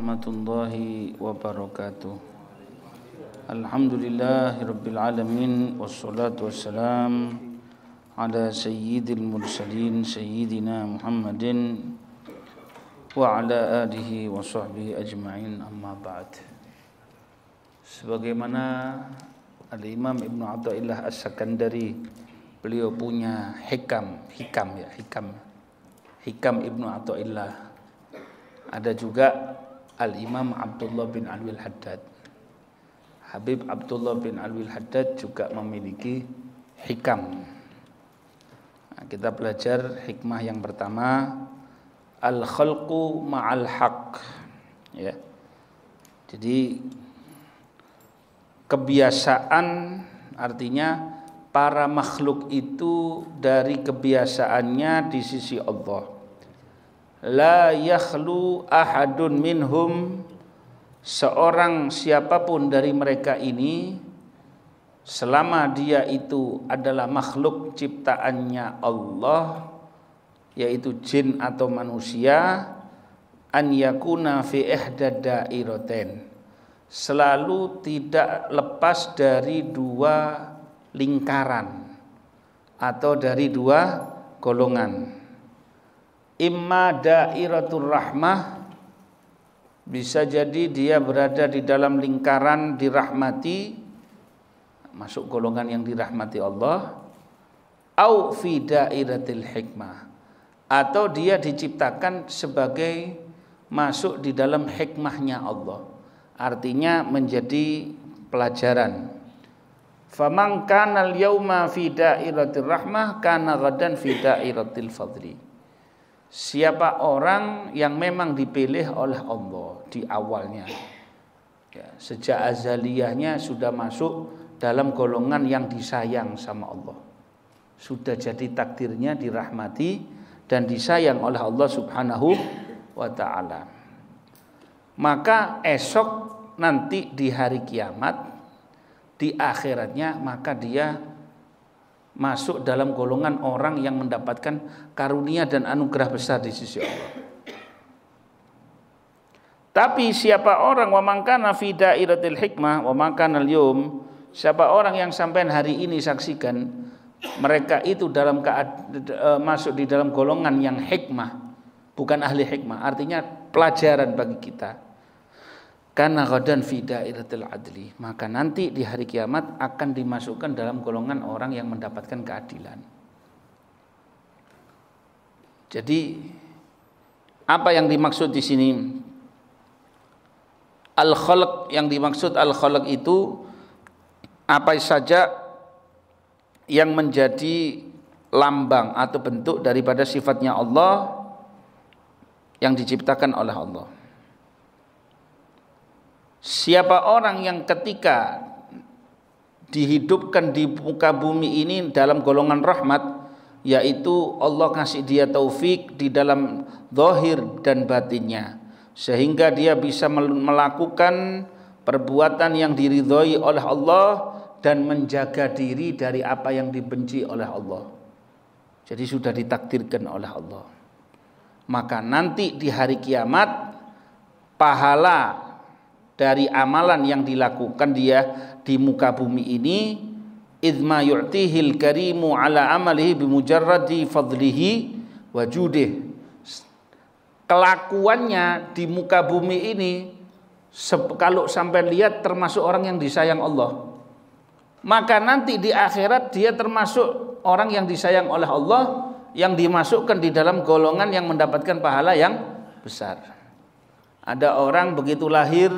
warahmatullahi wabarakatuh. Alhamdulillahirabbil alamin wassalatu wassalam ala sayyidil mursalin sayyidina Muhammadin wa ala alihi wa sahbihi ajma'in, amma ba'd. Sebagaimana Al-Imam Ibnu Athaillah As-Sakandari, beliau punya hikam Ibnu Athaillah. Ada juga Al-Imam Abdullah bin Alwi Al-Haddad. Habib Abdullah bin Alwi Al-Haddad juga memiliki hikam. Nah, kita belajar hikmah yang pertama, al-khalqu ma'al haqq. Ya. Jadi kebiasaan artinya para makhluk itu dari kebiasaannya di sisi Allah. La yakhlu ahadun minhum, seorang siapapun dari mereka ini selama dia itu adalah makhluk ciptaannya Allah, yaitu jin atau manusia, an yakuna fi ihdad dairatain, selalu tidak lepas dari dua lingkaran atau dari dua golongan. Imma dairatul rahmah, bisa jadi dia berada di dalam lingkaran dirahmati, masuk golongan yang dirahmati Allah, au fi dairatil hikmah, atau dia diciptakan sebagai masuk di dalam hikmahnya Allah, artinya menjadi pelajaran. Faman kana al-yauma fi dairatir rahmah kana ghadan fi dairatil fadli. Siapa orang yang memang dipilih oleh Allah di awalnya, ya, sejak azaliyahnya sudah masuk dalam golongan yang disayang sama Allah, sudah jadi takdirnya dirahmati dan disayang oleh Allah Subhanahu wa ta'ala, maka esok nanti di hari kiamat, di akhiratnya, maka dia masuk dalam golongan orang yang mendapatkan karunia dan anugerah besar di sisi Allah. Tapi siapa orang wa man kana fi dairatil hikmah wa man kana al-yawm, siapa orang yang sampai hari ini saksikan mereka itu dalam masuk di dalam golongan yang hikmah, bukan ahli hikmah, artinya pelajaran bagi kita. Karena ghadan fi dairatil adli, maka nanti di hari kiamat akan dimasukkan dalam golongan orang yang mendapatkan keadilan. Jadi apa yang dimaksud di sini? Al-khalq, yang dimaksud al-khalq itu apa saja yang menjadi lambang atau bentuk daripada sifatnya Allah yang diciptakan oleh Allah. Siapa orang yang ketika dihidupkan di muka bumi ini dalam golongan rahmat, yaitu Allah kasih dia taufik di dalam zahir dan batinnya, sehingga dia bisa melakukan perbuatan yang diridhoi oleh Allah dan menjaga diri dari apa yang dibenci oleh Allah. Jadi sudah ditakdirkan oleh Allah. Maka nanti di hari kiamat pahala dari amalan yang dilakukan dia di muka bumi ini, idma yu'tihil karimu ala amalihi bimujarradi fadlihi wa judih, kelakuannya di muka bumi ini kalau sampai lihat termasuk orang yang disayang Allah, maka nanti di akhirat dia termasuk orang yang disayang oleh Allah, yang dimasukkan di dalam golongan yang mendapatkan pahala yang besar. Ada orang begitu lahir,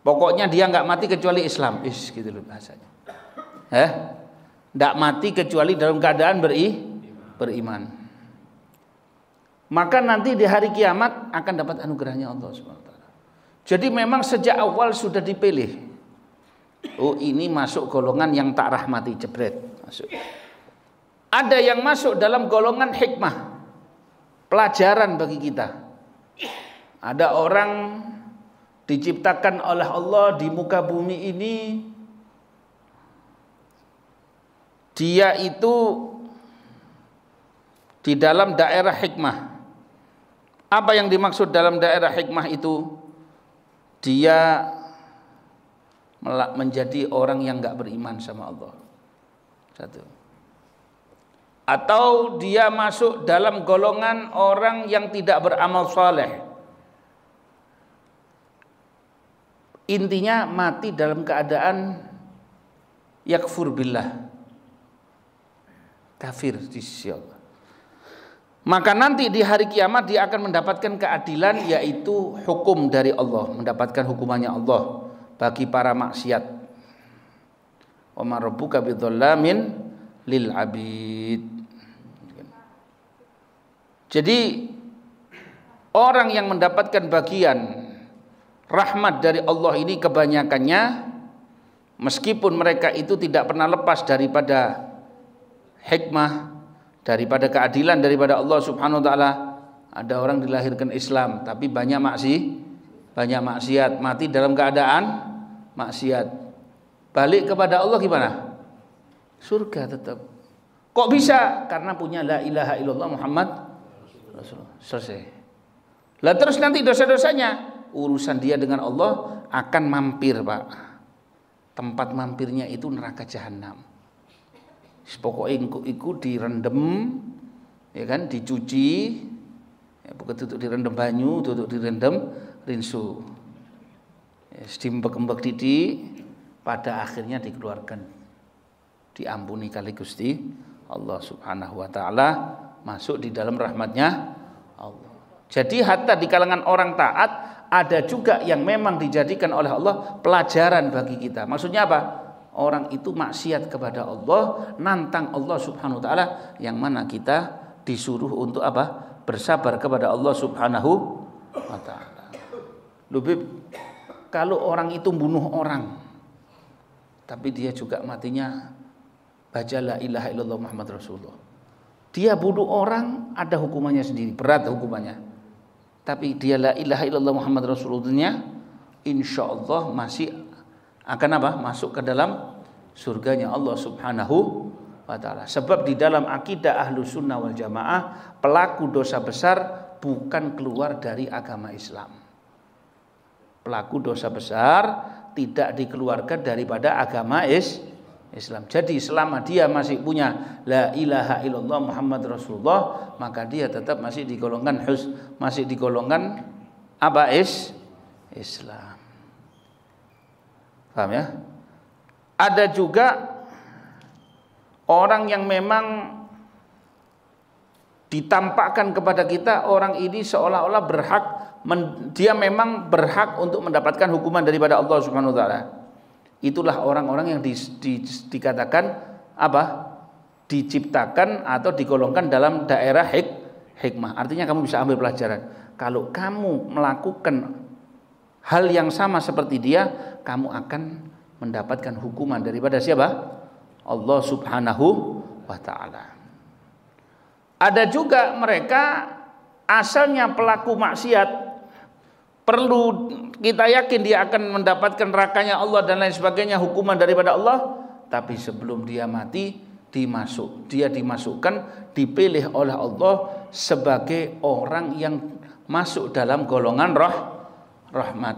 pokoknya dia nggak mati kecuali Islam, gitu loh bahasanya. Nggak mati kecuali dalam keadaan beriman. Maka nanti di hari kiamat akan dapat anugerahnya Allah SWT. Jadi memang sejak awal sudah dipilih. Oh, ini masuk golongan yang tak rahmati, jebret masuk. Ada yang masuk dalam golongan hikmah, pelajaran bagi kita. Ada orang diciptakan oleh Allah di muka bumi ini, dia itu di dalam daerah hikmah, Apa yang dimaksud dalam daerah hikmah itu? Dia menjadi orang yang enggak beriman sama Allah. Satu. Atau dia masuk dalam golongan orang yang tidak beramal saleh. Intinya mati dalam keadaan yakfur billah, kafir di sisi Allah. Maka nanti di hari kiamat dia akan mendapatkan keadilan, yaitu hukum dari Allah, mendapatkan hukumannya Allah bagi para maksiat. Wa ma rabbuka bidzallamin lil abid. Jadi orang yang mendapatkan bagian rahmat dari Allah ini kebanyakannya, meskipun mereka itu tidak pernah lepas daripada hikmah, daripada keadilan daripada Allah Subhanahu wa taala. Ada orang dilahirkan Islam tapi banyak maksiat, mati dalam keadaan maksiat. Balik kepada Allah gimana? Surga tetap. Kok bisa? Karena punya la ilaha illallah Muhammad Rasulullah. Selesai. Lah terus nanti dosa-dosanya, urusan dia dengan Allah akan mampir, Pak. Tempat mampirnya itu neraka jahanam. Pokoknya iku direndam, ya kan, dicuci, ya, bukan tutup direndam banyu, tutup direndam rinso, ya, dimbek-embek didik, pada akhirnya dikeluarkan, diampuni kali Gusti Allah Subhanahu wa taala, masuk di dalam rahmatnya Allah. Jadi hatta di kalangan orang taat ada juga yang memang dijadikan oleh Allah pelajaran bagi kita. Maksudnya apa? Orang itu maksiat kepada Allah, nantang Allah Subhanahu wa taala, yang mana kita disuruh untuk apa? Bersabar kepada Allah Subhanahu wa taala. Lebih kalau orang itu bunuh orang, tapi dia juga matinya baca la ilaha illallah Muhammad Rasulullah. Dia bunuh orang, ada hukumannya sendiri, berat hukumannya. Tapi dia la ilaha illallah Muhammad Rasulullah, insyaallah masih akan apa? Masuk ke dalam surganya Allah Subhanahu wa taala. Sebab di dalam akidah Ahlus Sunnah wal Jamaah, pelaku dosa besar bukan keluar dari agama Islam. Pelaku dosa besar tidak dikeluarkan daripada agama Islam. Jadi selama dia masih punya la ilaha illallah Muhammad Rasulullah, maka dia tetap masih digolongkan masih digolongkan apa? Islam. Paham ya? Ada juga orang yang memang ditampakkan kepada kita, orang ini seolah-olah berhak, dia memang berhak untuk mendapatkan hukuman daripada Allah Subhanahu wa taala. Itulah orang-orang yang dikatakan apa? Diciptakan atau digolongkan dalam daerah hikmah. Artinya kamu bisa ambil pelajaran. Kalau kamu melakukan hal yang sama seperti dia, kamu akan mendapatkan hukuman daripada siapa? Allah Subhanahu wa taala. Ada juga mereka asalnya pelaku maksiat, perlu kita yakin dia akan mendapatkan nerakanya Allah dan lain sebagainya, hukuman daripada Allah, tapi sebelum dia mati dia dimasukkan, dipilih oleh Allah sebagai orang yang masuk dalam golongan rahmat.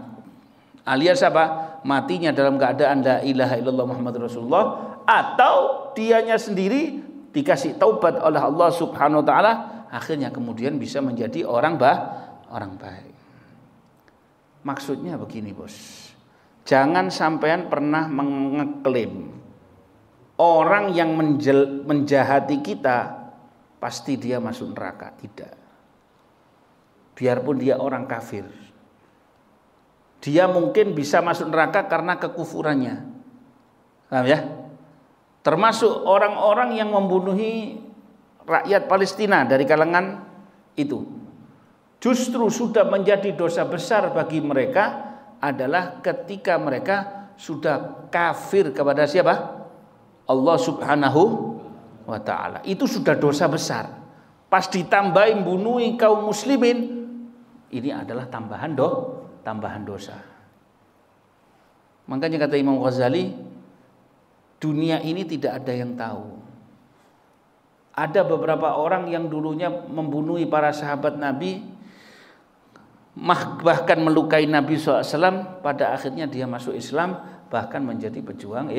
Alias apa? Matinya dalam keadaan la ilaha illallah Muhammad Rasulullah, atau dianya sendiri dikasih taubat oleh Allah Subhanahu wa taala, akhirnya kemudian bisa menjadi orang baik. Maksudnya begini, Bos. Jangan sampean pernah mengeklaim orang yang menjahati kita pasti dia masuk neraka. Tidak. Biarpun dia orang kafir, dia mungkin bisa masuk neraka karena kekufurannya. Paham ya? Termasuk orang-orang yang membunuhi rakyat Palestina dari kalangan itu, justru sudah menjadi dosa besar bagi mereka adalah ketika mereka sudah kafir kepada siapa? Allah Subhanahu wa taala. Itu sudah dosa besar. Pas ditambahin bunuhi kaum muslimin, ini adalah tambahan dosa. Makanya kata Imam Ghazali, dunia ini tidak ada yang tahu. Ada beberapa orang yang dulunya membunuhi para sahabat Nabi, bahkan melukai Nabi SAW, pada akhirnya dia masuk Islam, bahkan menjadi pejuang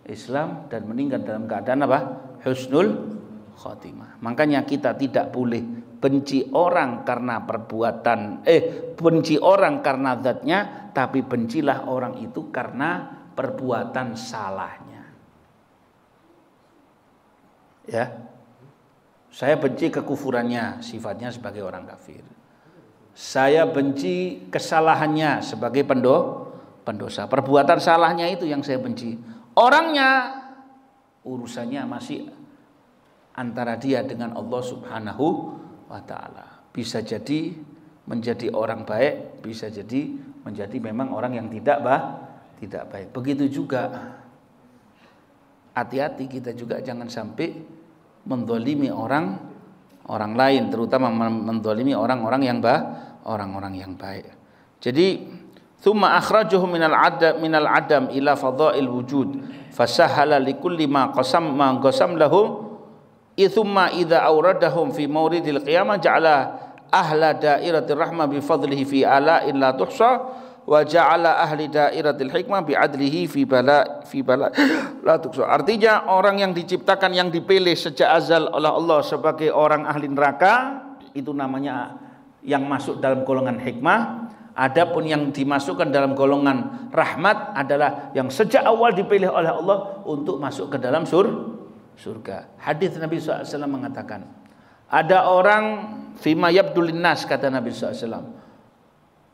Islam dan meninggal dalam keadaan apa? Husnul khotimah. Makanya kita tidak boleh benci orang karena perbuatan, benci orang karena zatnya, tapi bencilah orang itu karena perbuatan salahnya. Ya, saya benci kekufurannya, sifatnya sebagai orang kafir. Saya benci kesalahannya sebagai pendosa. Perbuatan salahnya itu yang saya benci. Orangnya, urusannya masih antara dia dengan Allah Subhanahu wa ta'ala. Bisa jadi menjadi orang baik, bisa jadi menjadi memang orang yang tidak baik. Begitu juga, hati-hati kita juga jangan sampai menzalimi orang lain, terutama menzalimi orang-orang yang baik. Jadi thumma akhrajuhu minal adam ila fadha'il wujud fasahala likulli ma qasam lahum thumma idza awradahum fi mawridil qiyamah ja'ala ahla dairatir rahmah bi fadlihi fi ala'in la tuhsa wa ja'ala ahli dairatil hikmah bi adlihi fi bala la tuhsa. Artinya orang yang diciptakan, yang dipilih sejak azal oleh Allah sebagai orang ahli neraka, itu namanya yang masuk dalam golongan hikmah. Adapun yang dimasukkan dalam golongan rahmat adalah yang sejak awal dipilih oleh Allah untuk masuk ke dalam surga. Hadis Nabi SAW mengatakan, ada orang fima yabdulin nas, kata Nabi SAW,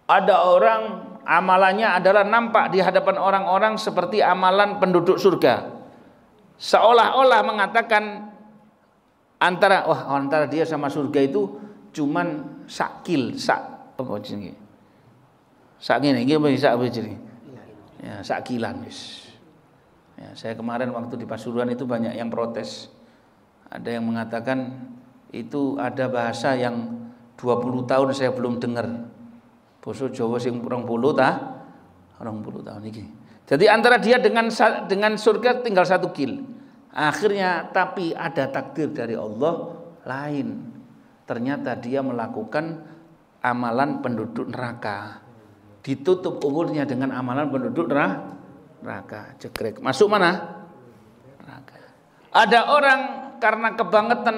ada orang amalannya adalah nampak di hadapan orang-orang seperti amalan penduduk surga, seolah-olah mengatakan antara dia sama surga itu cuman sakil, sakilan wis. Ya, saya kemarin waktu di Pasuruan itu banyak yang protes. Ada yang mengatakan itu ada bahasa yang 20 tahun saya belum dengar. Basa Jawa sing 20 tahun iki. Jadi antara dia dengan surga tinggal 1 kil. Akhirnya tapi ada takdir dari Allah lain. Ternyata dia melakukan amalan penduduk neraka. Ditutup umurnya dengan amalan penduduk neraka. Jegrek. Masuk mana? Neraka. Ada orang karena kebangetan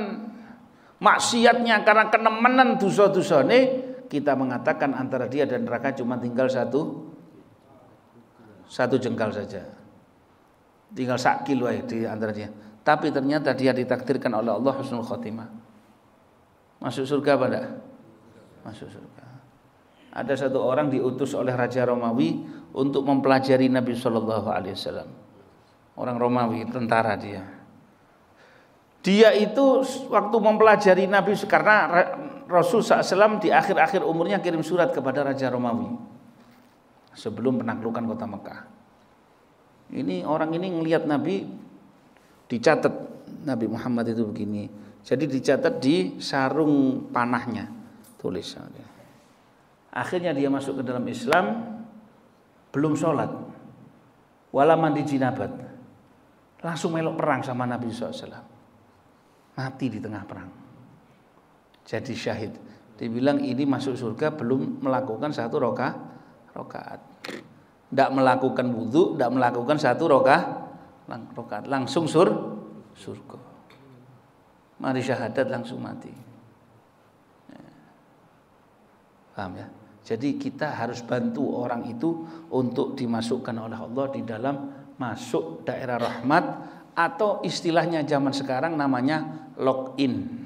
maksiatnya, karena kenemenan dosa-dosane, kita mengatakan antara dia dan neraka cuma tinggal satu jengkal saja. Tinggal sakil wae di antara dia. Tapi ternyata dia ditakdirkan oleh Allah husnul khotimah. Masuk surga apa enggak? Masuk surga. Ada satu orang diutus oleh Raja Romawi untuk mempelajari Nabi SAW. Orang Romawi, tentara dia. Dia itu waktu mempelajari Nabi, karena Rasul SAW di akhir-akhir umurnya kirim surat kepada Raja Romawi sebelum penaklukan kota Mekah. Ini orang ini ngelihat Nabi, dicatat Nabi Muhammad itu begini. Jadi dicatat di sarung panahnya, tulis. Akhirnya dia masuk ke dalam Islam, belum sholat, wala mandi jinabat, langsung melok perang sama Nabi SAW. Mati di tengah perang, jadi syahid. Dibilang ini masuk surga belum melakukan 1 rakaat, tidak melakukan wudhu, tidak melakukan 1 rakaat, langsung surga. Mari syahadat langsung mati. Paham ya? Jadi kita harus bantu orang itu untuk dimasukkan oleh Allah di dalam masuk daerah rahmat, atau istilahnya zaman sekarang namanya login.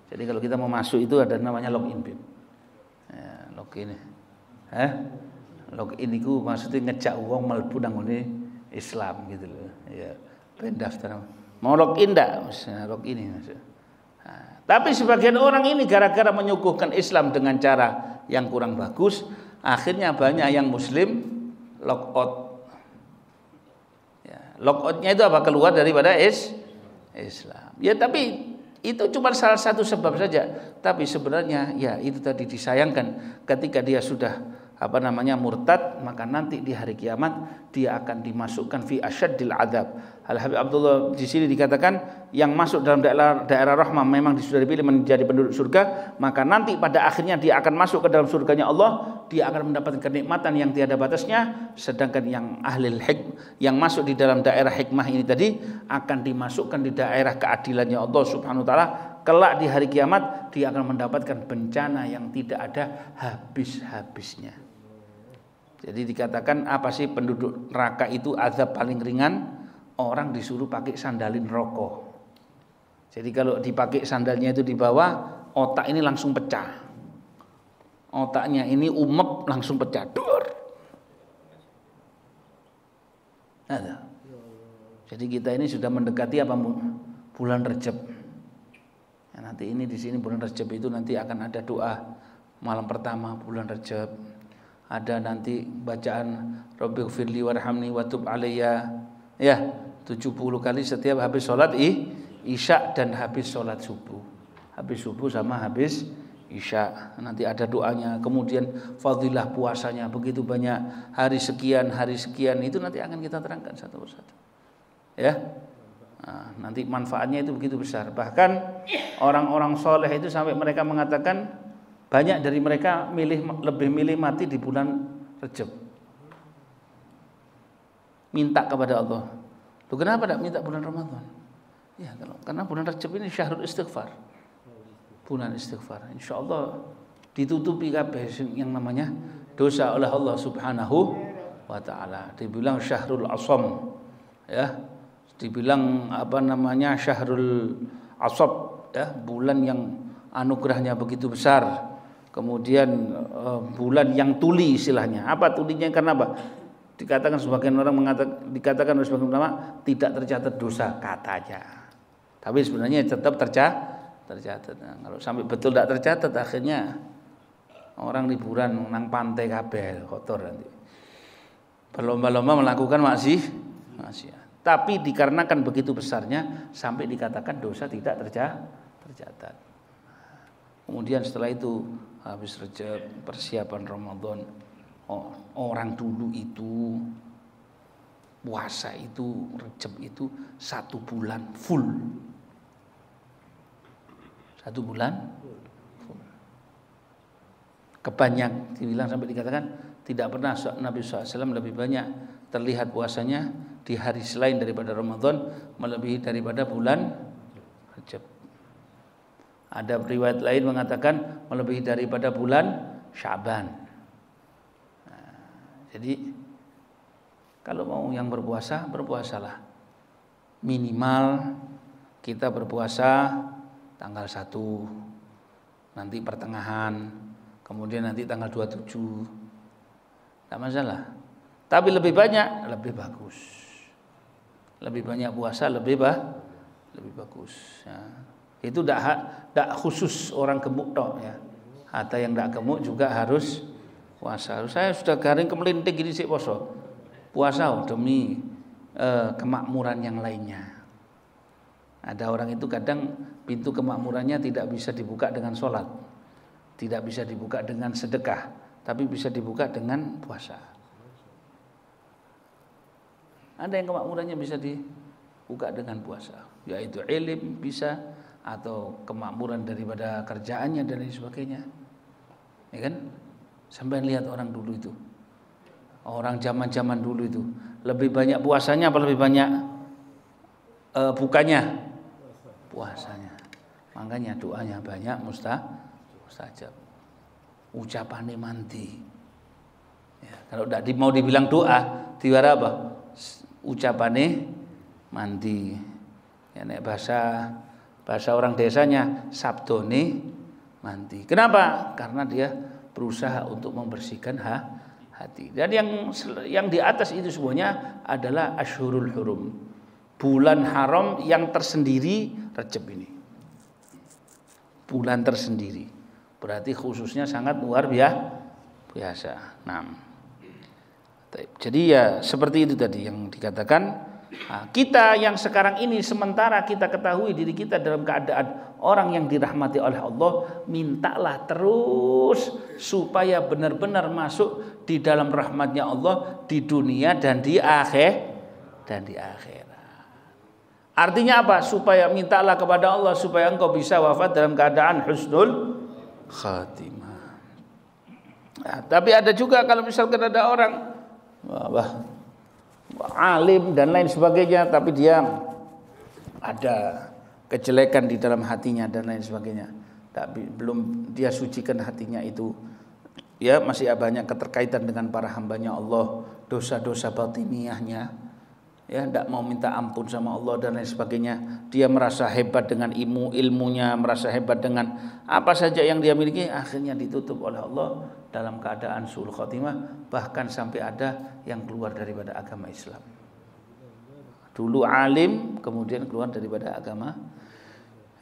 Jadi kalau kita mau masuk itu ada namanya login. Ya, login. Login itu maksudnya ngejak uang mlebu nang ngene Islam gitu loh. Ya, ben daftar. Mau login ndak? Login maksud. Tapi sebagian orang ini gara-gara menyuguhkan Islam dengan cara yang kurang bagus, akhirnya banyak yang Muslim logout. Ya, logoutnya itu apa? Keluar daripada Islam. Ya, tapi itu cuma salah satu sebab saja. Tapi sebenarnya ya itu tadi disayangkan ketika dia sudah murtad, maka nanti di hari kiamat dia akan dimasukkan fi asyaddil adzab. Al Habib Abdullah di sini dikatakan yang masuk dalam daerah rahmah memang sudah dipilih menjadi penduduk surga, maka nanti pada akhirnya dia akan masuk ke dalam surganya Allah, dia akan mendapatkan kenikmatan yang tiada batasnya. Sedangkan yang ahli yang masuk di dalam daerah hikmah ini tadi akan dimasukkan di daerah keadilannya Allah Subhanahu wa taala. Kelak di hari kiamat dia akan mendapatkan bencana yang tidak ada habis-habisnya. Jadi dikatakan apa sih penduduk neraka itu azab paling ringan? Orang disuruh pakai sandalin rokok. Jadi kalau dipakai sandalnya itu di bawah, otak ini langsung pecah. Otaknya ini umep langsung pecah. Dur. Ada. Jadi kita ini sudah mendekati apa bulan Rejab. Ya, nanti ini di sini bulan Rejab itu nanti akan ada doa malam pertama bulan Rejab. Ada nanti bacaan Rabbighfirli warhamni watub alayya. Ya, 70 kali setiap habis sholat isya dan habis sholat subuh. Habis subuh sama habis isya. Nanti ada doanya. Kemudian fadilah puasanya begitu banyak, hari sekian itu nanti akan kita terangkan satu persatu. Ya. Nah, nanti manfaatnya itu begitu besar. Bahkan orang-orang soleh itu sampai mereka mengatakan banyak dari mereka lebih milih mati di bulan Rejab. Minta kepada Allah. Loh, kenapa tidak minta bulan Ramadan? Ya, karena bulan Rejab ini syahrul istighfar. Bulan istighfar. Insyaallah ditutupi kabeh yang namanya dosa oleh Allah Subhanahu wa taala. Dibilang syahrul asam. Ya. Dibilang syahrul asab, ya, bulan yang anugerahnya begitu besar. Kemudian bulan yang tuli istilahnya. Apa tulinya? Karena apa? Dikatakan sebagian orang dikatakan oleh sebagian ulama tidak tercatat dosa katanya. Tapi sebenarnya tetap tercatat. Nah, kalau sampai betul tidak tercatat, akhirnya orang liburan nang pantai kabeh kotor nanti. Berlomba-lomba melakukan maksiat. Tapi dikarenakan begitu besarnya sampai dikatakan dosa tidak tercatat. Kemudian setelah itu habis Rejab, persiapan Ramadan. Orang dulu itu puasa itu Rejab itu 1 bulan full. 1 bulan full. Kebanyak dibilang sampai dikatakan tidak pernah Nabi SAW lebih banyak terlihat puasanya di hari selain daripada Ramadan melebihi daripada bulan Rejab. Ada riwayat lain mengatakan melebihi daripada bulan Sya'ban. Nah, jadi kalau mau yang berpuasa, berpuasalah. Minimal kita berpuasa tanggal 1, nanti pertengahan, kemudian nanti tanggal 27. Tidak masalah. Tapi lebih banyak lebih bagus. Lebih banyak puasa lebih bagus. Ya. Itu tidak khusus orang gemuk tok ya. Atau yang tidak gemuk juga harus puasa. Saya sudah garing kemelinting gini sih puasa demi kemakmuran yang lainnya. Ada orang itu kadang pintu kemakmurannya tidak bisa dibuka dengan sholat, tidak bisa dibuka dengan sedekah, tapi bisa dibuka dengan puasa. Ada yang kemakmurannya bisa dibuka dengan puasa, yaitu ilim bisa, atau kemakmuran daripada kerjaannya dan lain sebagainya. Ya kan? Sampai lihat orang dulu itu. Orang zaman-zaman dulu itu lebih banyak puasanya apa lebih banyak bukanya? Puasanya. Makanya doanya banyak mustajab. Ucapannya mandi. Ya, kalau tidak mau dibilang doa, diwara apa? Ucapannya mandi. Ya, nek bahasa orang desanya sabdone mandi. Kenapa? Karena dia berusaha untuk membersihkan hati. Dan yang di atas itu semuanya adalah Asyhurul Hurum. Bulan haram yang tersendiri Rejab ini. Bulan tersendiri. Berarti khususnya sangat luar biasa. Nah. Jadi ya seperti itu tadi yang dikatakan Nah, kita yang sekarang ini sementara kita ketahui diri kita dalam keadaan orang yang dirahmati oleh Allah, mintalah terus supaya benar-benar masuk di dalam rahmatnya Allah di dunia dan di akhirat. Artinya apa? Supaya mintalah kepada Allah supaya engkau bisa wafat dalam keadaan husnul khatimah. Nah, tapi ada juga kalau misalkan ada orang alim dan lain sebagainya, tapi dia ada kejelekan di dalam hatinya dan lain sebagainya, tapi belum dia sucikan hatinya itu, ya masih banyak keterkaitan dengan para hambanya Allah, dosa-dosa batiniyahnya, ya tidak mau minta ampun sama Allah dan lain sebagainya. Dia merasa hebat dengan ilmunya, merasa hebat dengan apa saja yang dia miliki, akhirnya ditutup oleh Allah dalam keadaan su'ul khotimah, bahkan sampai ada yang keluar daripada agama Islam. Dulu alim, kemudian keluar daripada agama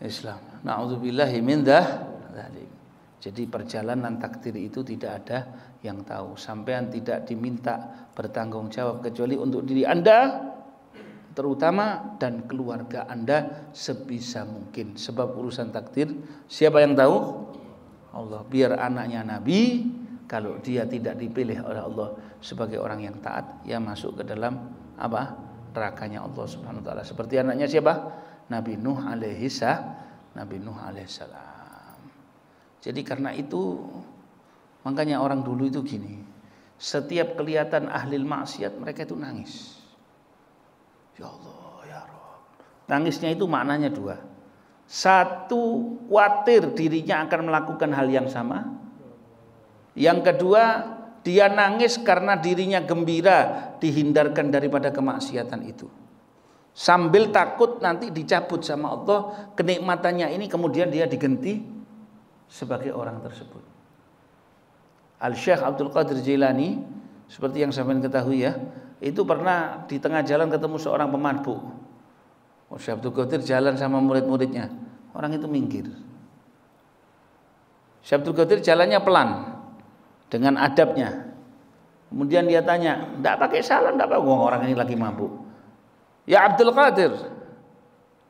Islam. Na'udzubillahi min dzalik. Jadi perjalanan takdir itu tidak ada yang tahu. Sampean tidak diminta bertanggung jawab kecuali untuk diri Anda terutama dan keluarga Anda sebisa mungkin. Sebab urusan takdir siapa yang tahu? Allah. Biar anaknya Nabi, kalau dia tidak dipilih oleh Allah sebagai orang yang taat, ya masuk ke dalam apa? Nerakanya Allah Subhanahu wa taala. Seperti anaknya siapa? Nabi Nuh alaihissalam. Jadi karena itu makanya orang dulu itu gini. Setiap kelihatan ahli maksiat mereka itu nangis. Ya Allah, ya Rabb. Nangisnya itu maknanya dua. Satu, khawatir dirinya akan melakukan hal yang sama. Yang kedua, dia nangis karena dirinya gembira dihindarkan daripada kemaksiatan itu. Sambil takut nanti dicabut sama Allah kenikmatannya ini, kemudian dia digenti sebagai orang tersebut. Al-Syekh Abdul Qadir Jilani, seperti yang sampean ketahui ya, itu pernah di tengah jalan ketemu seorang pemabuk. Syekh Abdul Qadir jalan sama murid-muridnya, orang itu minggir. Syekh Abdul Qadir jalannya pelan dengan adabnya. Kemudian dia tanya, "Enggak pakai salam, enggak apa-apa, orang ini lagi mabuk." "Ya Abdul Qadir."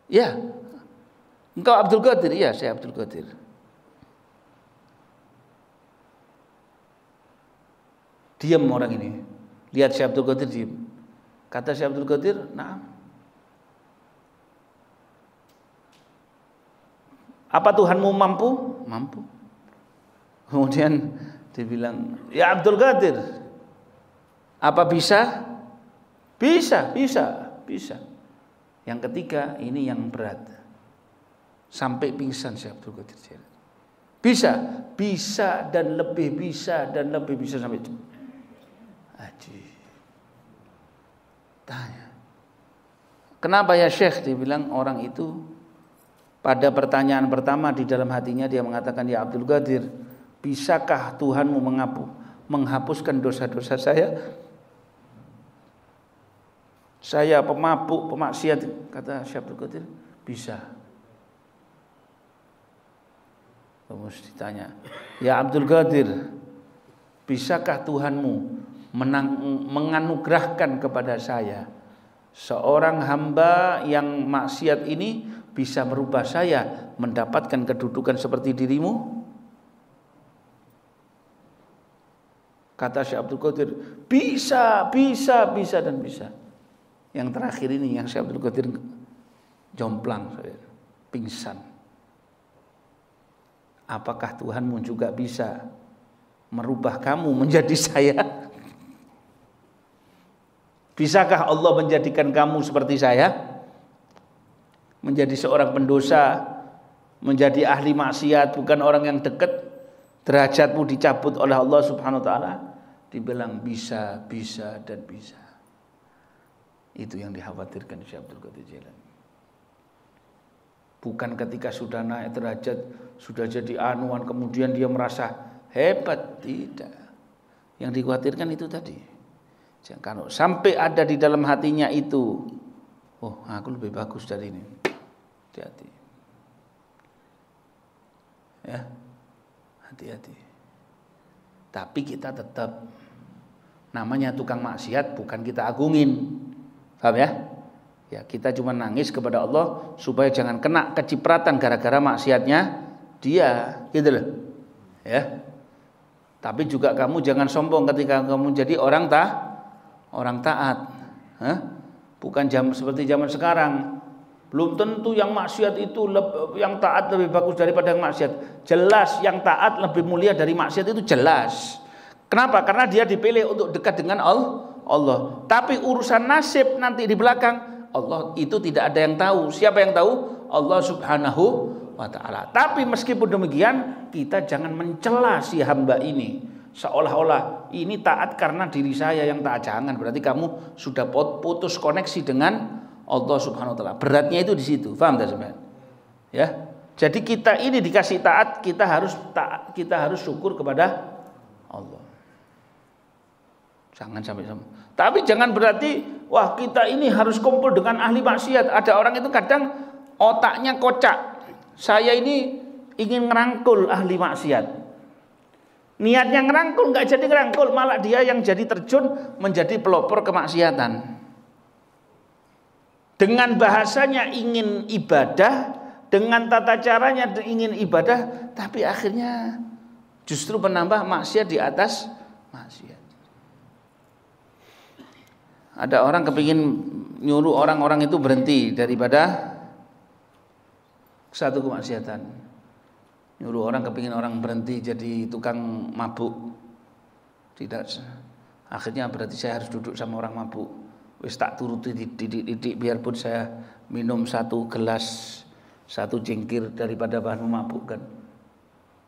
"Ya." "Engkau Abdul Qadir?" "Iya, saya Abdul Qadir." Diam orang ini. Lihat Syekh Abdul Qadir diam. Kata Syekh Abdul Qadir, "Nah. Apa Tuhanmu mampu?" "Mampu." Kemudian dibilang, "Ya Abdul Qadir, apa bisa?" "Bisa." Yang ketiga, ini yang berat. Sampai pingsan Syekh Abdul Qadir. Bisa dan lebih bisa sampai itu. Aji. Tanya, "Kenapa ya Syekh?" Dibilang orang itu pada pertanyaan pertama di dalam hatinya dia mengatakan, "Ya Abdul Qadir, bisakah Tuhanmu menghapuskan dosa-dosa saya? Saya pemabuk, pemaksiat." Kata Syekh Abdul Qadir, "Bisa." Terus ditanya, "Ya Abdul Qadir, bisakah Tuhanmu menganugerahkan kepada saya seorang hamba yang maksiat ini bisa merubah saya mendapatkan kedudukan seperti dirimu?" Kata Syekh Abdul Qadir, bisa. Yang terakhir ini yang Syekh Abdul Qadir jomplang, pingsan. "Apakah Tuhanmu juga bisa merubah kamu menjadi saya? Bisakah Allah menjadikan kamu seperti saya? Menjadi seorang pendosa, menjadi ahli maksiat, bukan orang yang dekat, derajatmu dicabut oleh Allah Subhanahu wa taala?" Dibilang bisa. Itu yang dikhawatirkan Syekh Abdul Qadir Jailani. Bukan ketika sudah naik derajat, sudah jadi anuan, kemudian dia merasa hebat, tidak. Yang dikhawatirkan itu tadi. Kalau sampai ada di dalam hatinya itu, "Oh, aku lebih bagus dari ini." Hati-hati. Ya. Hati-hati. Tapi kita tetap, namanya tukang maksiat bukan kita agungin. Paham ya? Ya, kita cuma nangis kepada Allah supaya jangan kena kecipratan gara-gara maksiatnya dia, gitu loh. Ya. Tapi juga kamu jangan sombong ketika kamu jadi orang taat. Hah? Bukan seperti zaman sekarang. Belum tentu yang maksiat itu yang taat lebih bagus daripada yang maksiat. Jelas yang taat lebih mulia dari maksiat itu jelas. Kenapa? Karena dia dipilih untuk dekat dengan Allah. Tapi urusan nasib nanti di belakang Allah itu tidak ada yang tahu. Siapa yang tahu? Allah Subhanahu wa ta'ala. Tapi meskipun demikian, kita jangan mencela si hamba ini seolah-olah ini taat karena diri saya yang taat. Jangan, berarti kamu sudah putus koneksi dengan Allah Subhanahu wa ta'ala. Beratnya itu di situ. Paham tak sebenarnya? Ya. Jadi kita ini dikasih taat, kita harus syukur kepada Allah. Jangan sampai sama. Tapi jangan berarti wah kita ini harus kumpul dengan ahli maksiat. Ada orang itu kadang otaknya kocak. Saya ini ingin ngerangkul ahli maksiat. Niatnya ngerangkul, nggak jadi ngerangkul, malah dia yang jadi terjun menjadi pelopor kemaksiatan. Dengan bahasanya ingin ibadah, dengan tata caranya ingin ibadah, tapi akhirnya justru menambah maksiat di atas maksiat. Ada orang kepingin nyuruh orang-orang itu berhenti daripada satu kemaksiatan. Nyuruh orang kepingin orang berhenti jadi tukang mabuk. Tidak. Akhirnya berarti saya harus duduk sama orang mabuk. Wis tak turuti didik biarpun saya minum satu gelas, satu cingkir daripada bahan memabukkan.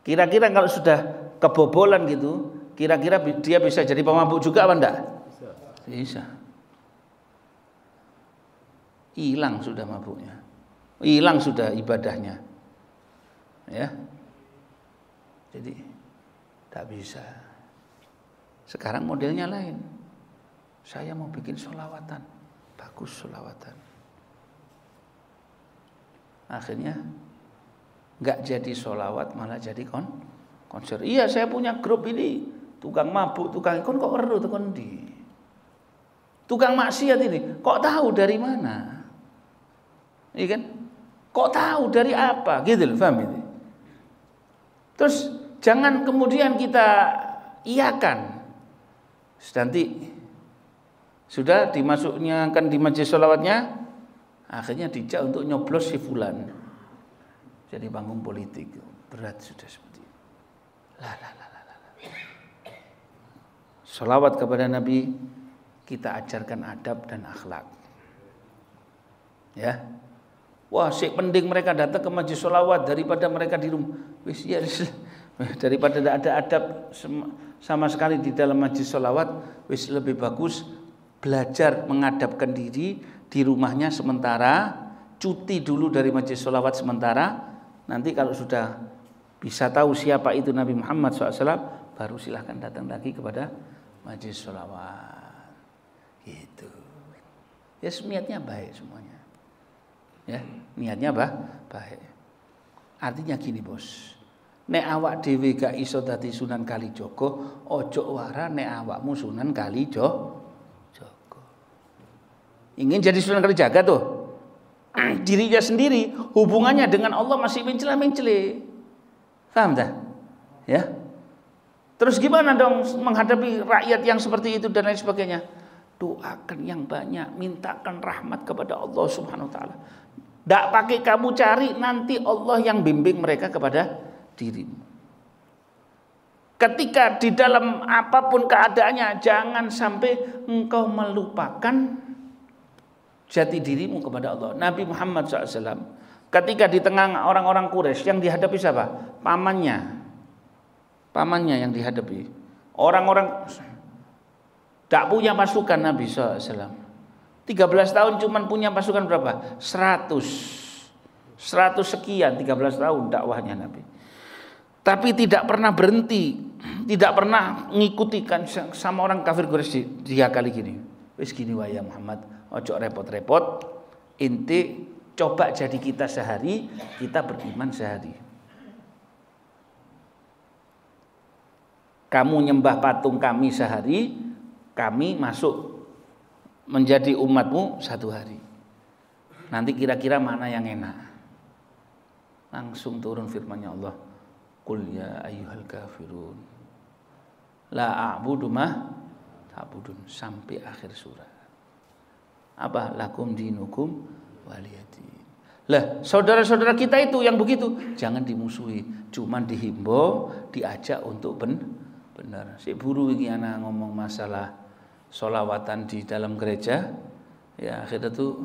Kira-kira kalau sudah kebobolan gitu, kira-kira dia bisa jadi pemabuk juga apa enggak? Bisa. Hilang sudah mabuknya, hilang sudah ibadahnya, ya. Jadi tak bisa. Sekarang modelnya lain. Saya mau bikin sholawatan, bagus sholawatan. Akhirnya nggak jadi sholawat, malah jadi konser. Iya, saya punya grup ini, tukang mabuk, tukang ikon kok perlu tukang di. Tukang maksiat ini, kok tahu dari mana? Iya kan? Kok tahu dari apa? Gitu loh, paham ini. Terus jangan kemudian kita iakan. Nanti sudah dimasuknya kan di majelis sholawatnya, akhirnya dijak untuk nyoblos si fulan. Jadi panggung politik berat sudah seperti itu. Sholawat kepada Nabi kita ajarkan adab dan akhlak. Ya. Wah, sik penting mereka datang ke majelis sholawat daripada mereka di rumah. Wis ya, daripada tidak ada adab sama sekali di dalam majelis sholawat, wis lebih bagus belajar mengadabkan diri di rumahnya sementara, cuti dulu dari majelis sholawat sementara. Nanti kalau sudah bisa tahu siapa itu Nabi Muhammad SAW, baru silahkan datang lagi kepada majelis sholawat. Gitu. Ya, niatnya baik semuanya. Ya, niatnya baik. Artinya gini, Bos. Nek awak dhewe gak iso dadi Sunan Kalijaga, ojo wara nek awakmu Sunan Kalijaga. Ingin jadi Sunan Kalijaga tuh, dirinya sendiri hubungannya dengan Allah masih mencela-mencele. Paham tak? Ya. Terus gimana dong menghadapi rakyat yang seperti itu dan lain sebagainya? Doakan yang banyak, mintakan rahmat kepada Allah Subhanahu wa taala. Tidak pakai kamu cari, nanti Allah yang bimbing mereka kepada dirimu. Ketika di dalam apapun keadaannya, jangan sampai engkau melupakan jati dirimu kepada Allah. Nabi Muhammad SAW ketika di tengah orang-orang Quraisy yang dihadapi siapa? Pamannya yang dihadapi. Orang-orang tak punya pasukan Nabi SAW. 13 tahun cuman punya pasukan berapa? 100 sekian 13 tahun dakwahnya Nabi. Tapi tidak pernah berhenti, tidak pernah ngikuti kan sama orang kafir Quraisy. Dia kali gini. Wis gini wae ya Muhammad, ojo repot-repot. Inti coba jadi kita sehari, kita beriman sehari. Kamu nyembah patung kami sehari, kami masuk menjadi umatmu 1 hari. Nanti kira-kira mana yang enak. Langsung turun firman-Nya Allah. Qul ya ayyuhal kafirun. La a'budu ma ta'budun sampai akhir surat. Apa? Lakum dinukum waliyadin. Lah, saudara-saudara kita itu yang begitu jangan dimusuhi, cuman dihimbau, diajak untuk benar. Si buru ini anak ngomong masalah sholawatan di dalam gereja, ya akhirnya tuh,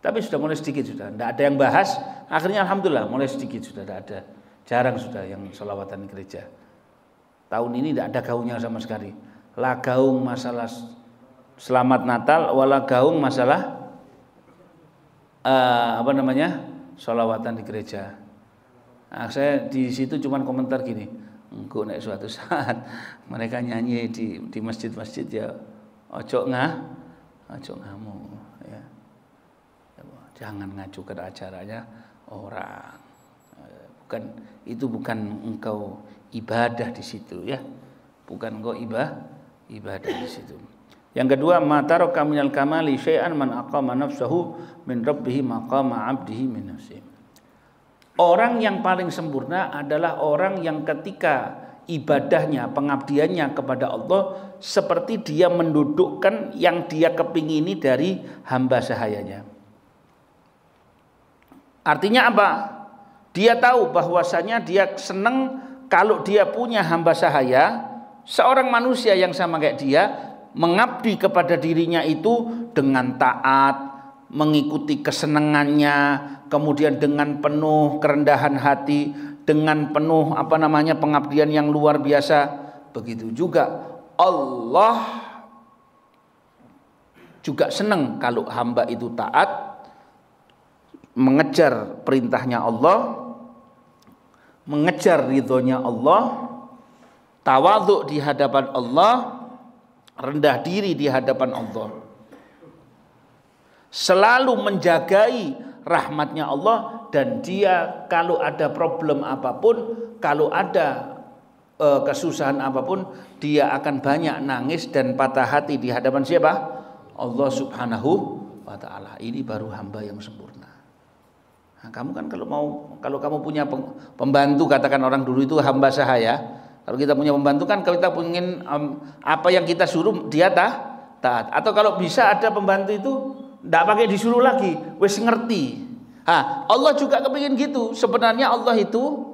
tapi sudah mulai sedikit sudah, tidak ada yang bahas. Akhirnya alhamdulillah mulai sedikit sudah, tidak ada, jarang sudah yang sholawatan di gereja. Tahun ini tidak ada gaungnya sama sekali. Lah gaung masalah selamat Natal, wala gaung masalah sholawatan di gereja. Nah, saya di situ cuman komentar gini, engko nek suatu saat mereka nyanyi di masjid-masjid ya ojo ngamu ya. Jangan ngajukan acaranya orang. Bukan engkau ibadah di situ ya. Bukan engkau ibadah di situ. Yang kedua, mataraka minal kamali syai'an man aqama nafsahu min rabbih maqama 'abdihi min nafsihi. Orang yang paling sempurna adalah orang yang ketika ibadahnya, pengabdiannya kepada Allah seperti dia mendudukkan yang dia kepingini dari hamba sahayanya. Artinya apa? Dia tahu bahwasanya dia senang kalau dia punya hamba sahaya, seorang manusia yang sama kayak dia, mengabdi kepada dirinya itu dengan taat, mengikuti kesenangannya, kemudian dengan penuh kerendahan hati, dengan penuh pengabdian yang luar biasa. Begitu juga Allah juga senang kalau hamba itu taat, mengejar perintahnya Allah, mengejar ridhonya Allah, tawadhu di hadapan Allah, rendah diri di hadapan Allah, selalu menjagai rahmatnya Allah, dan dia kalau ada problem apapun, kalau ada kesusahan apapun, dia akan banyak nangis dan patah hati di hadapan siapa? Allah Subhanahu wa ta'ala. Ini baru hamba yang sempurna. Nah, kamu kan kalau kamu punya pembantu, katakan orang dulu itu hamba sahaya. Kalau kita punya pembantu kan, kalau kita ingin apa yang kita suruh dia taat. Atau kalau bisa ada pembantu itu tidak pakai disuruh lagi, wis ngerti. Allah juga kepingin gitu. Sebenarnya Allah itu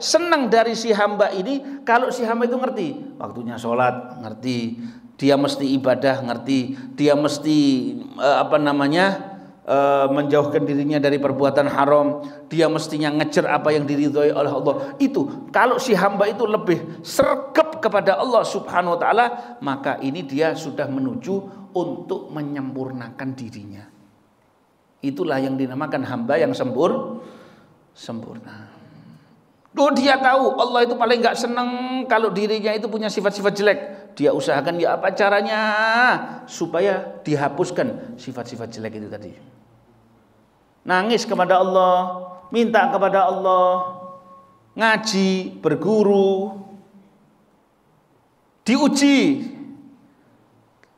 senang dari si hamba ini kalau si hamba itu ngerti. Waktunya sholat ngerti, dia mesti ibadah ngerti, dia mesti menjauhkan dirinya dari perbuatan haram, dia mestinya ngejar apa yang diridhoi oleh Allah. Itu kalau si hamba itu lebih sergap kepada Allah Subhanahu wa ta'ala, maka ini dia sudah menuju untuk menyempurnakan dirinya. Itulah yang dinamakan hamba yang sempurna. Dia tahu Allah itu paling gak senang kalau dirinya itu punya sifat-sifat jelek. Dia usahakan ya apa caranya supaya dihapuskan sifat-sifat jelek itu tadi. Nangis kepada Allah, minta kepada Allah, ngaji, berguru, diuji.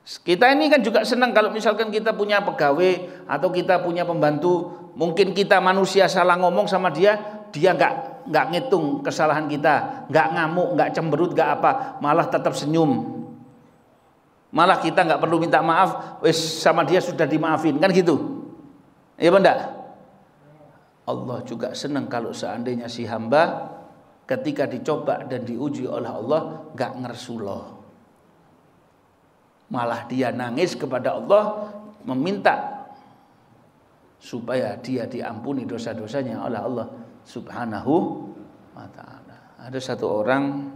Kita ini kan juga senang kalau misalkan kita punya pegawai atau kita punya pembantu, mungkin kita manusia salah ngomong sama dia nggak ngitung kesalahan kita, nggak ngamuk, nggak cemberut, nggak apa, malah tetap senyum. Malah kita nggak perlu minta maaf, sama dia sudah dimaafin, kan gitu. Iya benda. Allah juga senang kalau seandainya si hamba ketika dicoba dan diuji oleh Allah nggak ngersuloh. Malah dia nangis kepada Allah, meminta supaya dia diampuni dosa-dosanya oleh Allah Subhanahu wa ta'ala. Ada satu orang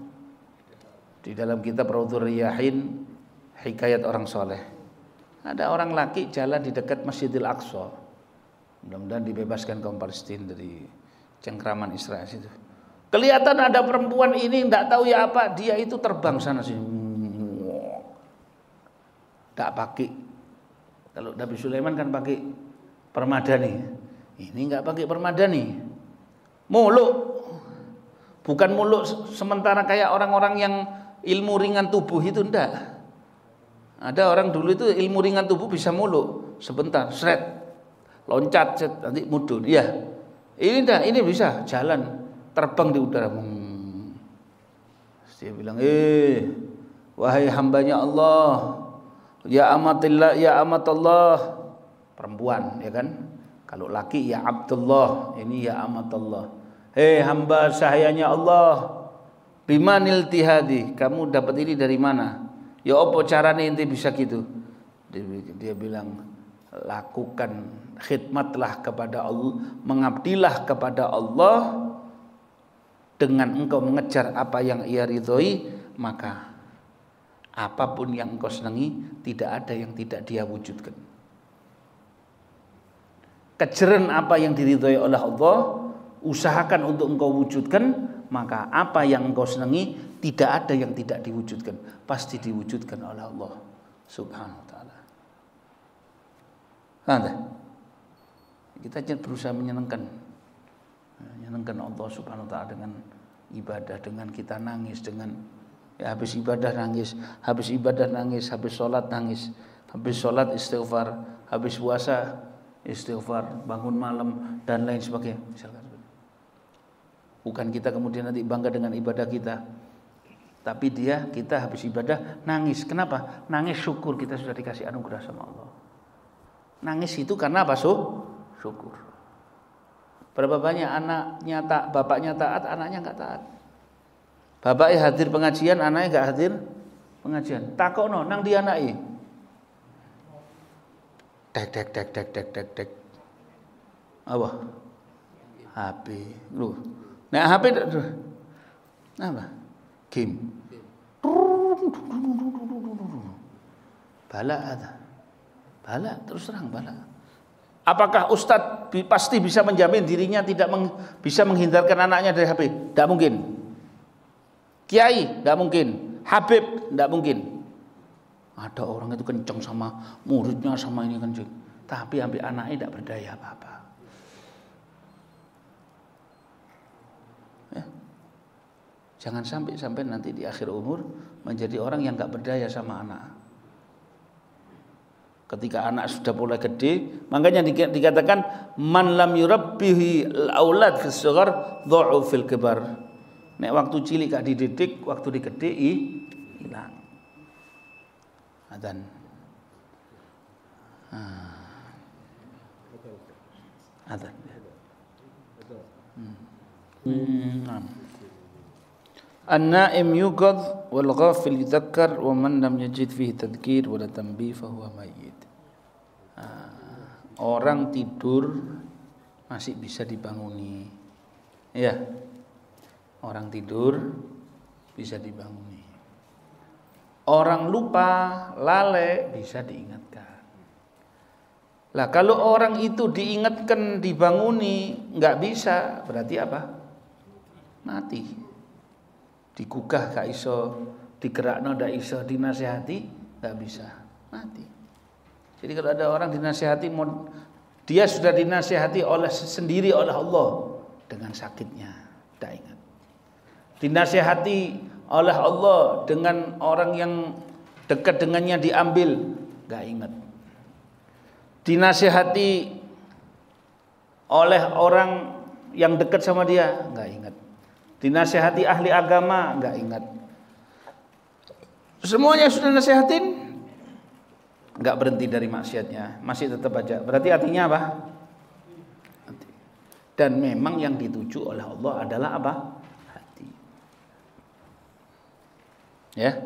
di dalam kitab Raudhur Riyahin, hikayat orang soleh. Ada orang laki jalan di dekat Masjidil Aqsa. Mudah-mudahan dibebaskan kaum Palestina dari cengkraman Israel itu. Kelihatan ada perempuan ini tidak tahu ya apa, dia itu terbang sana sini. Tak pakai. Kalau Nabi Sulaiman kan pakai permadani. Ini enggak pakai permadani. Muluk. Bukan muluk sementara kayak orang-orang yang ilmu ringan tubuh itu enggak. Ada orang dulu itu ilmu ringan tubuh bisa muluk sebentar, seret. loncat nanti mudun. Iya. Ini bisa jalan terbang di udara. Dia bilang, wahai hambanya Allah, ya amatillah, ya amatallah. Perempuan, ya kan? Kalau laki ya Abdullah, ini ya amatallah. Hamba sahayanya Allah, bimanil tihadi, kamu dapat ini dari mana? Ya apa caranya ente bisa gitu? Dia bilang, lakukan khidmatlah kepada Allah, mengabdilah kepada Allah. Dengan engkau mengejar apa yang ia ridhoi, maka apapun yang engkau senangi tidak ada yang tidak dia wujudkan. Kejaran apa yang diridhoi oleh Allah, usahakan untuk engkau wujudkan, maka apa yang engkau senangi tidak ada yang tidak diwujudkan, pasti diwujudkan oleh Allah Subhanahu wa taala. Kita jangan berusaha menyenangkan Allah Subhanahu wa taala dengan ibadah, dengan kita nangis, dengan habis ibadah nangis, habis sholat nangis, habis sholat istighfar, habis puasa istighfar, bangun malam dan lain sebagainya. Bukan kita kemudian nanti bangga dengan ibadah kita, tapi kita habis ibadah nangis. Kenapa? Nangis syukur kita sudah dikasih anugerah sama Allah. Nangis itu karena apa? Syukur. Berapa banyak anaknya bapaknya taat, anaknya enggak taat. Bapaknya hadir pengajian, anaknya enggak hadir pengajian. Takono nang di anake. Dek. Apa? HP. Lu. Nek HP apa? Game. Bala terus terang bala. Apakah Ustadz pasti bisa menjamin dirinya tidak bisa menghindarkan anaknya dari HP? Tidak mungkin. Kiai? Tidak mungkin. Habib? Tidak mungkin. Ada orang itu kenceng sama muridnya, sama ini kenceng, tapi sampai anaknya tidak berdaya apa-apa. Ya. Jangan sampai nanti di akhir umur menjadi orang yang tidak berdaya sama anak. Ketika anak sudah mulai gede, makanya dikatakan man lam yurabbihi al-aulad fis shighar dha'u fil kibar. Nek waktu cilik gak dididik, waktu digede hilang. Adzan. Adzan. An-na'im yuqadh wal ghafil yudhakkar wa man lam yajid fihi tadhkir wa la tanbih fa huwa mayyit. Orang tidur masih bisa dibanguni. Ya. Orang tidur bisa dibanguni. Orang lupa, lalai bisa diingatkan. Lah kalau orang itu diingatkan, dibanguni, enggak bisa, berarti apa? Mati. Digugah gak iso, digerakno gak iso, dinasihati gak bisa, mati. Jadi kalau ada orang dinasihati, dia sudah dinasihati sendiri oleh Allah dengan sakitnya, tidak ingat. Dinasihati oleh Allah dengan orang yang dekat dengannya diambil, gak ingat. Dinasihati oleh orang yang dekat sama dia, gak ingat. Dinasihati ahli agama, enggak ingat. Semuanya sudah nasihatin, enggak berhenti dari maksiatnya, masih tetap aja. Berarti artinya apa? Dan memang yang dituju oleh Allah adalah apa? Hati. Ya.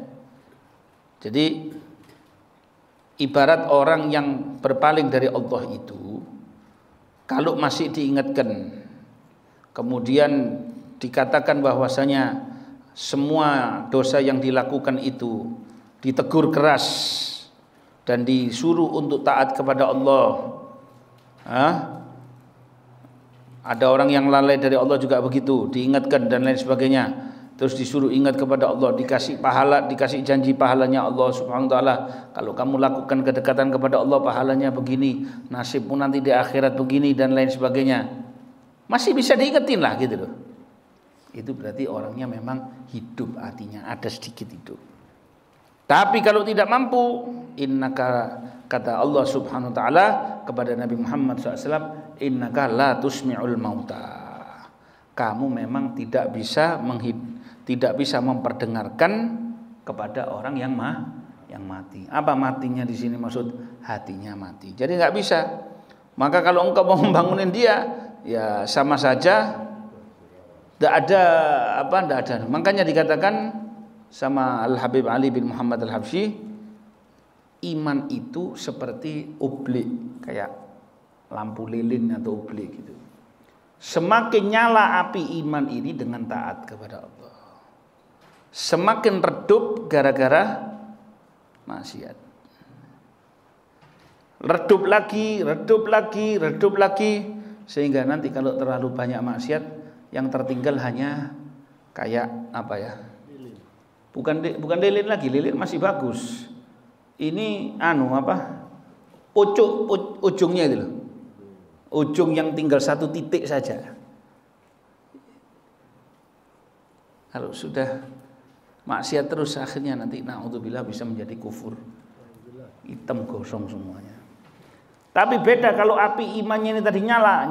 Jadi ibarat orang yang berpaling dari Allah itu, kalau masih diingatkan, kemudian dikatakan bahwasanya semua dosa yang dilakukan itu ditegur keras dan disuruh untuk taat kepada Allah. Ada orang yang lalai dari Allah juga begitu, diingatkan dan lain sebagainya. Terus disuruh ingat kepada Allah, dikasih pahala, dikasih janji pahalanya Allah Subhanahu wa taala. Kalau kamu lakukan kedekatan kepada Allah, pahalanya begini, nasibmu nanti di akhirat begini dan lain sebagainya. Masih bisa diingetin lah gitu loh. Itu berarti orangnya memang hidup, artinya ada sedikit hidup. Tapi kalau tidak mampu, innaka, kata Allah Subhanahu wa taala kepada Nabi Muhammad SAW, innaka la tusmi'ul mauta. Kamu memang tidak bisa memperdengarkan kepada orang yang mati. Apa matinya di sini maksud? Hatinya mati. Jadi nggak bisa. Maka kalau engkau mau membangunin dia, ya sama saja tidak ada. Makanya dikatakan sama Al-Habib Ali bin Muhammad Al-Habsyi, iman itu seperti ublik, kayak lampu lilin atau ublik gitu. Semakin nyala api iman ini dengan taat kepada Allah, semakin redup gara-gara maksiat. Redup lagi, sehingga nanti kalau terlalu banyak maksiat, yang tertinggal hanya kayak apa ya? Bukan lilin lagi, lilin masih bagus. Ini ujungnya itu loh. Ujung yang tinggal satu titik saja. Kalau sudah maksiat terus, akhirnya nanti naudzubillah bisa menjadi kufur. Hitam gosong semuanya. Tapi beda kalau api imannya ini tadi nyala,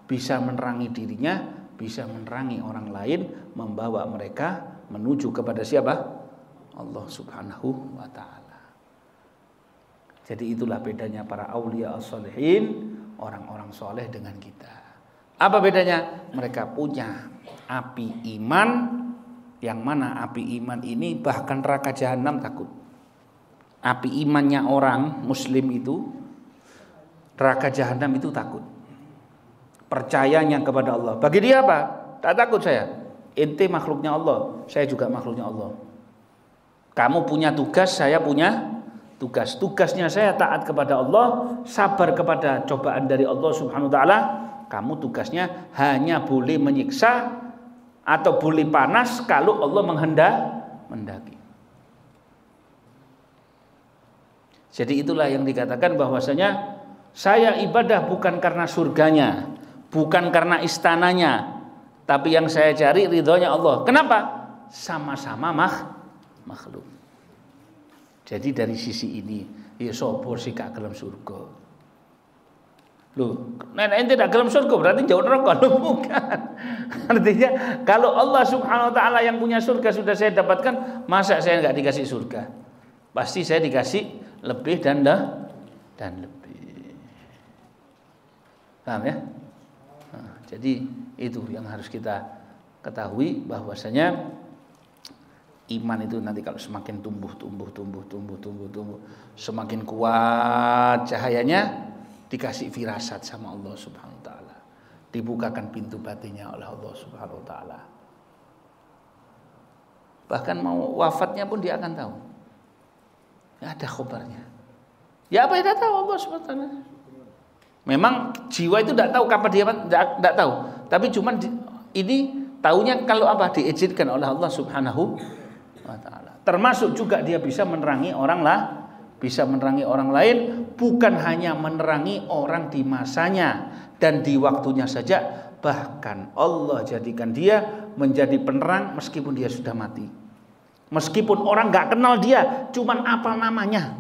bisa menerangi dirinya, bisa menerangi orang lain, membawa mereka menuju kepada siapa? Allah Subhanahu wa taala. Jadi itulah bedanya para aulia as-shalihin, orang-orang soleh dengan kita. Apa bedanya? Mereka punya api iman, yang mana api iman ini bahkan neraka jahanam takut. Api imannya orang muslim itu, neraka jahanam itu takut. Percayanya kepada Allah. Bagi dia apa? Tak takut saya. Ente makhluknya Allah, saya juga makhluknya Allah. Kamu punya tugas, saya punya tugas. Tugasnya saya taat kepada Allah, sabar kepada cobaan dari Allah Subhanahu wa taala. Kamu tugasnya hanya boleh menyiksa atau boleh panas kalau Allah menghendaki. Jadi itulah yang dikatakan bahwasanya saya ibadah bukan karena surganya, bukan karena istananya, tapi yang saya cari ridhonya Allah. Kenapa? Sama-sama makhluk. Jadi dari sisi ini, ya sapa sih gak gelem surga? Loh, nek ente tidak gelem surga berarti jauh neraka. Loh, bukan. Artinya kalau Allah Subhanahu wa taala yang punya surga sudah saya dapatkan, masa saya enggak dikasih surga? Pasti saya dikasih lebih dan lebih. Paham ya? Nah, jadi itu yang harus kita ketahui, bahwasanya iman itu nanti kalau semakin tumbuh, semakin kuat cahayanya, dikasih firasat sama Allah Subhanahu wa taala. Dibukakan pintu batinnya oleh Allah Subhanahu wa taala. Bahkan mau wafatnya pun dia akan tahu. Ya, ada khabarnya. Ya apa yang dia tahu Allah Subhanahu wa taala. Memang jiwa itu tidak tahu kapan dia tidak tahu. Tapi cuman ini taunya kalau apa diizinkan oleh Allah Subhanahu wa taala. Termasuk juga dia bisa menerangi orang lain, bukan hanya menerangi orang di masanya dan di waktunya saja, bahkan Allah jadikan dia menjadi penerang meskipun dia sudah mati. Meskipun orang nggak kenal dia, cuman apa namanya?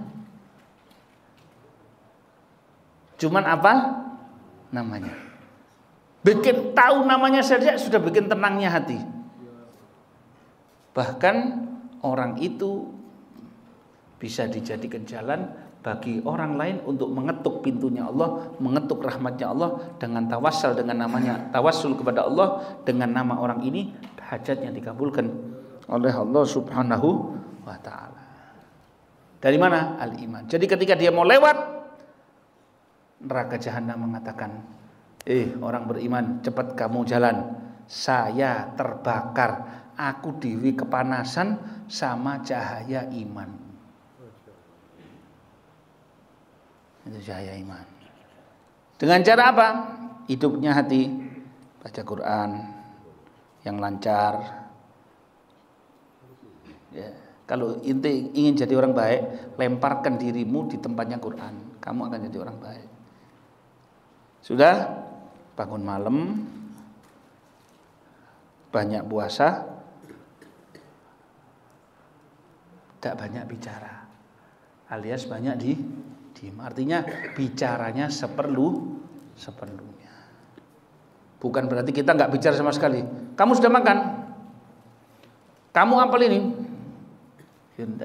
Bikin tahu namanya saja sudah bikin tenangnya hati. Bahkan orang itu bisa dijadikan jalan bagi orang lain untuk mengetuk pintunya Allah, mengetuk rahmatnya Allah dengan tawassul, dengan namanya tawassul kepada Allah, dengan nama orang ini hajatnya dikabulkan oleh Allah Subhanahu wa taala. Dari mana? Al-iman. Jadi ketika dia mau lewat, neraka jahanam mengatakan, orang beriman, cepat kamu jalan. Saya terbakar, aku dewi kepanasan sama cahaya iman. Itu cahaya iman. Dengan cara apa? Hidupnya hati, baca Quran yang lancar. Ya, kalau inti ingin jadi orang baik, lemparkan dirimu di tempatnya Quran, kamu akan jadi orang baik. Sudah bangun malam, banyak puasa, tidak banyak bicara, alias banyak diem. Artinya bicaranya seperlunya. Bukan berarti kita nggak bicara sama sekali. Kamu sudah makan? Kamu apel ini?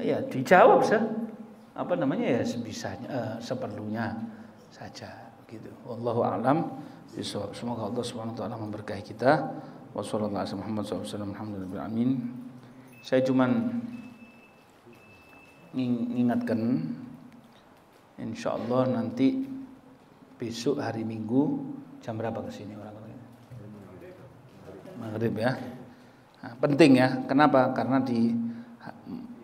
Ya dijawab ya sebisanya, seperlunya saja gitu. Wallahu a'lam bishawab. Semoga Allah Subhanahu wa taala memberkahi kita. Wassallallahu alaihi wasallam. Saya cuman mengingatkan, insyaallah nanti besok hari Minggu jam berapa ke sini orang-orang? Maghrib ya. Nah, penting ya. Kenapa? Karena di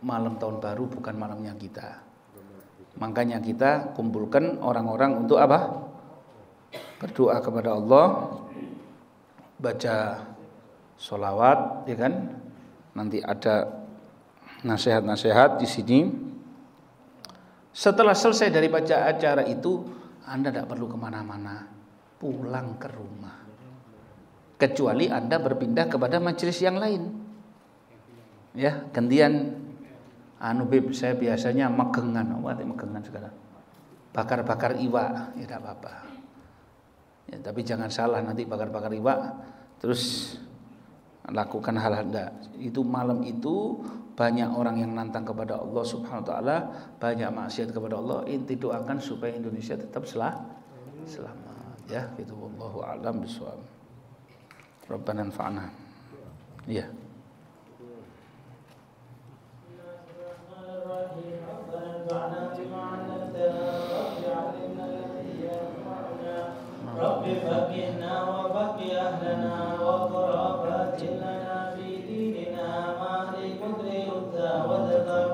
malam tahun baru bukan malamnya kita. Makanya kita kumpulkan orang-orang untuk apa? Berdoa kepada Allah, baca sholawat, ya kan? Nanti ada nasihat-nasihat di sini. Setelah selesai dari baca acara itu, Anda tidak perlu kemana-mana, pulang ke rumah. Kecuali Anda berpindah kepada majelis yang lain. Ya, gantian. Bib, saya biasanya megengan sekarang. Bakar-bakar iwa, ya tidak apa-apa. Ya, tapi jangan salah nanti bakar-bakar iwa terus lakukan hal-hal enggak. Itu malam itu banyak orang yang nantang kepada Allah Subhanahu wa taala, banyak maksiat kepada Allah. Inti doakan supaya Indonesia tetap selamat. Ya, itu wallahu a'lam bishawab. Rabbana anfa'na. Iya. رب فقهنا وفقه أهلنا وقرابات لنا في ديننا مع القدر يرثى وذكر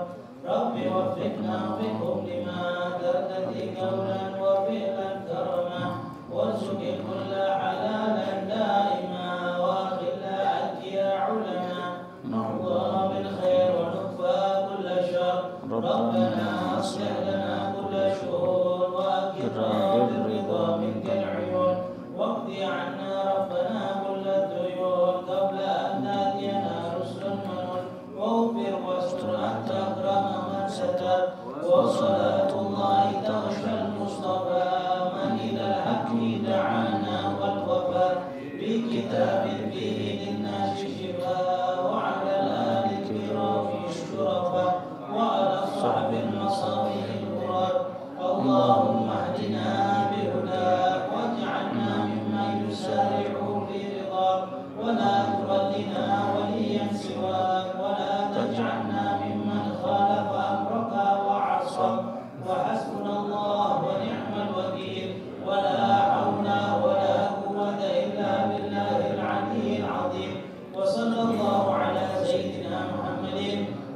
رب وفقنا وفقهم لما ترتدي قولا وفعلا كرما وارزق كل حلالا دائما واخلا أذكيا علما نرضى بالخير ونكفى كل شر ربنا أصلح لنا كل شؤون وأكرنا بالرضا منك العيون واقضي عنا ربنا كل الديون قبل أن تأتينا رسل منون واغفر واستر أنت أكرم من ستر وصلاة الله تغشى المصطفى من إلى الحق دعانا والوفاء بكتاب فيه للناس شفاء وعلى الآل الكرام الشرفاء وعلى الصحب المصابيح الغرار اللهم اهدنا بهداك واجعلنا ممن يسارع في رضاك ولا تولنا وليا سواك ولا تجعلنا ممن خالف امرك وعصاك وحسبنا الله ونعم الوكيل ولا حول ولا قوه الا بالله العلي العظيم وصلى الله على سيدنا محمد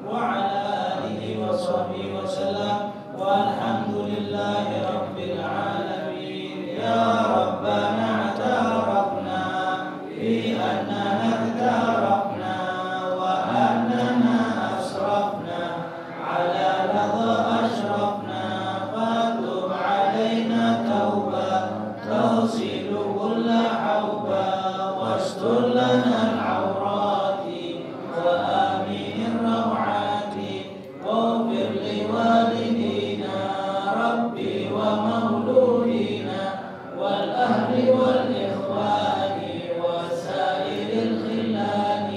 وعلى اله وصحبه وسلم والحمد لله رب العالمين يا ربنا اعترفنا بأننا اغترفنا وأننا أسرفنا على لظى أشرفنا فاتب علينا توبة تغسل كل حوبة واستر لنا العورات وآمن الروعات واغفر لوالدينا ربي ومولودينا والأهل والإخوان وسائر الخلان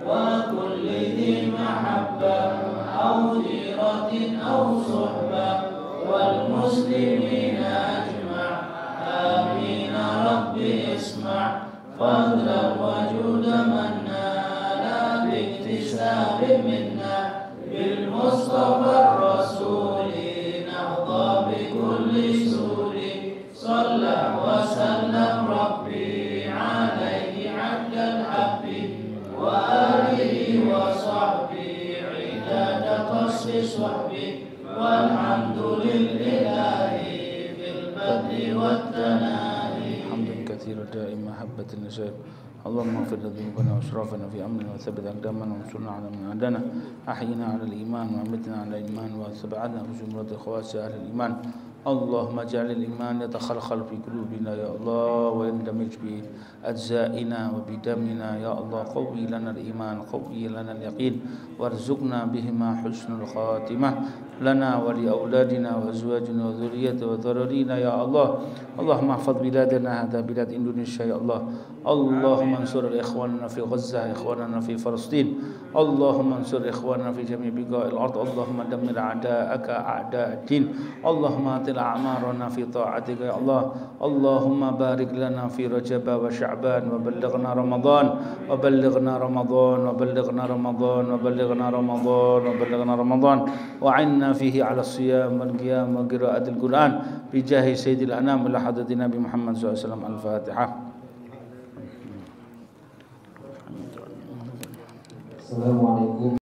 وكل ذي محبة أو جيرة أو صحبة والمسلمين أجمع آمين ربي اسمع فضلا وجود من نال باكتساب منا بالمصطفى الرسول نهضى بكل سور صلى وسلم ربي عليه عبد الحب وآله وصحبه عداد قصر صحبه والحمد لله في البدء والتناهي حمدا كثيرا دائما محبة النساء اللهم اغفر ذنوبنا واسرافنا في امرنا وثبت اقدامنا وانصرنا على من عادانا احينا على الايمان وامتنا على الايمان وثبتنا في زمرة خواص اهل الايمان اللهم اجعل الإيمان يتخلخل في قلوبنا يا الله ويندمج بأجزائنا وبدمنا يا الله قوي لنا الإيمان قوي لنا اليقين وارزقنا بهما حسن الخاتمة لنا ولأولادنا وأزواجنا وذريتنا وذرارينا يا الله اللهم احفظ بلادنا هذا بلاد إندونيسيا يا الله اللهم انصر إخواننا في غزة إخواننا في فلسطين اللهم انصر إخواننا في جميع بقاع الأرض اللهم دمر أعداءك أعداء الدين اللهم أطل أعمارنا في طاعتك يا الله اللهم بارك لنا في رجب وشعبان وبلغنا رمضان وبلغنا رمضان وبلغنا رمضان وبلغنا رمضان وبلغنا رمضان وعنا فيه على الصيام والقيام وقراءة القرآن بجاه سيد الأنام إلى حضرة النبي محمد صلى الله عليه وسلم. الفاتحة. Assalamualaikum.